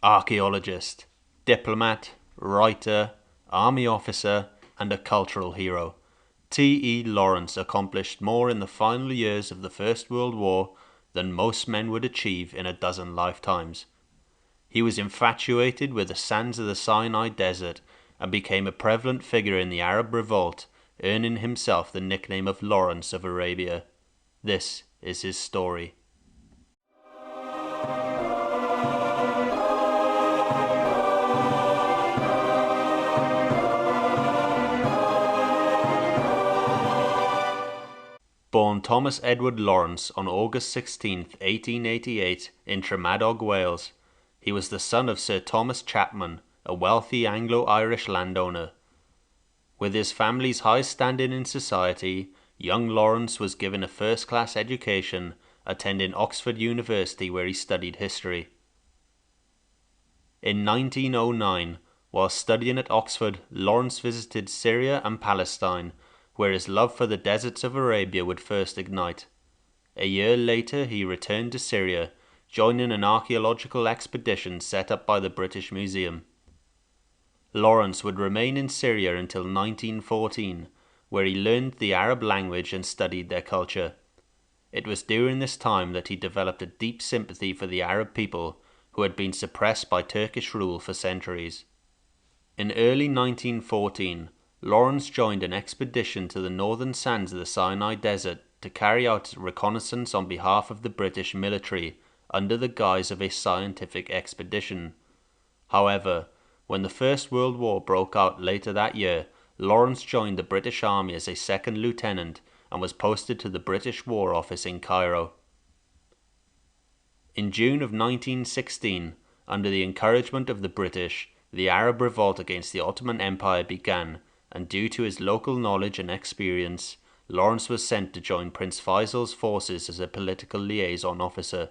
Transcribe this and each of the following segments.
archaeologist, diplomat, writer, army officer, and a cultural hero. T.e.Lawrence accomplished more in the final years of the First World War than most men would achieve in a dozen lifetimes. He was infatuated with the sands of the Sinai desert and became a prevalent figure in the Arab revolt, earning himself the nickname of Lawrence of Arabia. This is his story. Born Thomas Edward Lawrence on August 16, 1888, in Tremadog, Wales, he was the son of Sir Thomas Chapman, a wealthy Anglo-Irish landowner. With his family's high standing in society, young Lawrence was given a first-class education, attending Oxford University where he studied history. In 1909, while studying at Oxford, Lawrence visited Syria and Palestine, where his love for the deserts of Arabia would first ignite. A year later he returned to Syria, joining an archaeological expedition set up by the British Museum. Lawrence would remain in Syria until 1914, where he learned the Arab language and studied their culture. It was during this time that he developed a deep sympathy for the Arab people, who had been suppressed by Turkish rule for centuries. In early 1914, Lawrence joined an expedition to the northern sands of the Sinai desert to carry out reconnaissance on behalf of the British military under the guise of a scientific expedition. However, when the First World War broke out later that year, Lawrence joined the British Army as a second lieutenant and was posted to the British War Office in Cairo. In June of 1916, under the encouragement of the British, the Arab revolt against the Ottoman Empire began, and due to his local knowledge and experience, Lawrence was sent to join Prince Faisal's forces as a political liaison officer.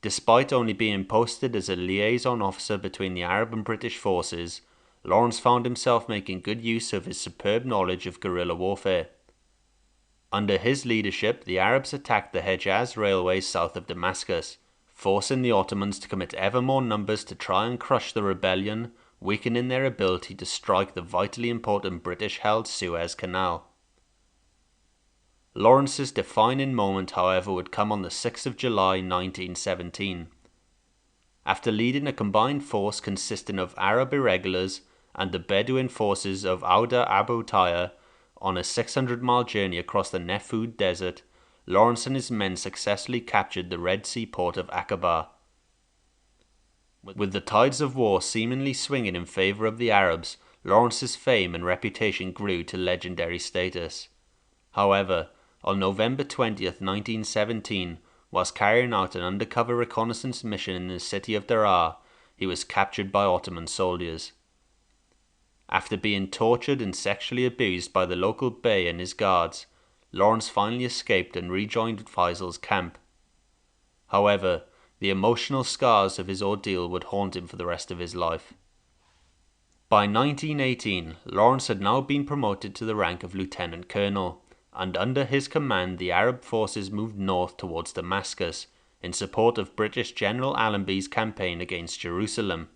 Despite only being posted as a liaison officer between the Arab and British forces, Lawrence found himself making good use of his superb knowledge of guerrilla warfare. Under his leadership, the Arabs attacked the Hejaz railways south of Damascus, forcing the Ottomans to commit ever more numbers to try and crush the rebellion, weakening their ability to strike the vitally important British-held Suez Canal. Lawrence's defining moment, however, would come on the 6th of July 1917. After leading a combined force consisting of Arab irregulars and the Bedouin forces of Auda Abu Taya on a 600-mile journey across the Nefud Desert, Lawrence and his men successfully captured the Red Sea port of Aqaba. With the tides of war seemingly swinging in favour of the Arabs, Lawrence's fame and reputation grew to legendary status. However, on November 20th, 1917, whilst carrying out an undercover reconnaissance mission in the city of Daraa, he was captured by Ottoman soldiers. After being tortured and sexually abused by the local bey and his guards, Lawrence finally escaped and rejoined Faisal's camp. However, the emotional scars of his ordeal would haunt him for the rest of his life. By 1918, Lawrence had now been promoted to the rank of lieutenant colonel, and under his command the Arab forces moved north towards Damascus in support of British General Allenby's campaign against Jerusalem.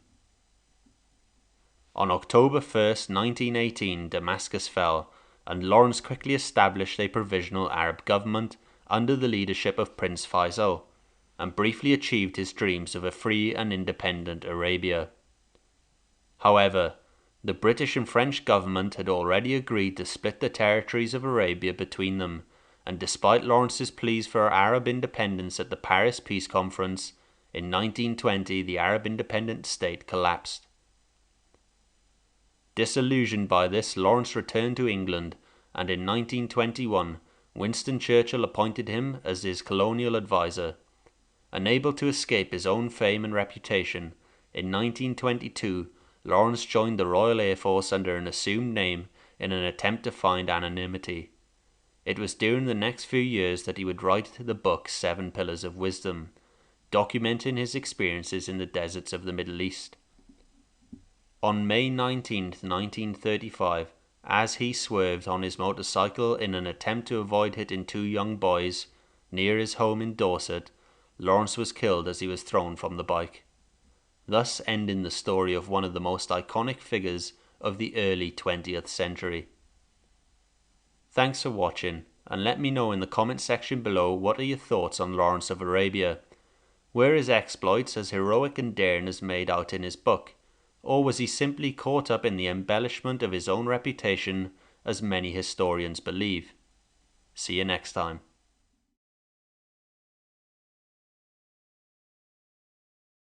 On October 1st, 1918, Damascus fell, and Lawrence quickly established a provisional Arab government under the leadership of Prince Faisal, and briefly achieved his dreams of a free and independent Arabia. However, the British and French government had already agreed to split the territories of Arabia between them, and despite Lawrence's pleas for Arab independence at the Paris Peace Conference, in 1920 the Arab independent state collapsed. Disillusioned by this, Lawrence returned to England, and in 1921 Winston Churchill appointed him as his colonial advisor. Unable to escape his own fame and reputation, in 1922 Lawrence joined the Royal Air Force under an assumed name in an attempt to find anonymity. It was during the next few years that he would write the book 7 Pillars of Wisdom, documenting his experiences in the deserts of the Middle East. On May 19, 1935, as he swerved on his motorcycle in an attempt to avoid hitting 2 young boys near his home in Dorset, Lawrence was killed as he was thrown from the bike. thus ending the story of one of the most iconic figures of the early 20th century. Thanks for watching, and let me know in the comment section below what are your thoughts on Lawrence of Arabia. Were his exploits as heroic and daring as made out in his book, or was he simply caught up in the embellishment of his own reputation as many historians believe? See you next time.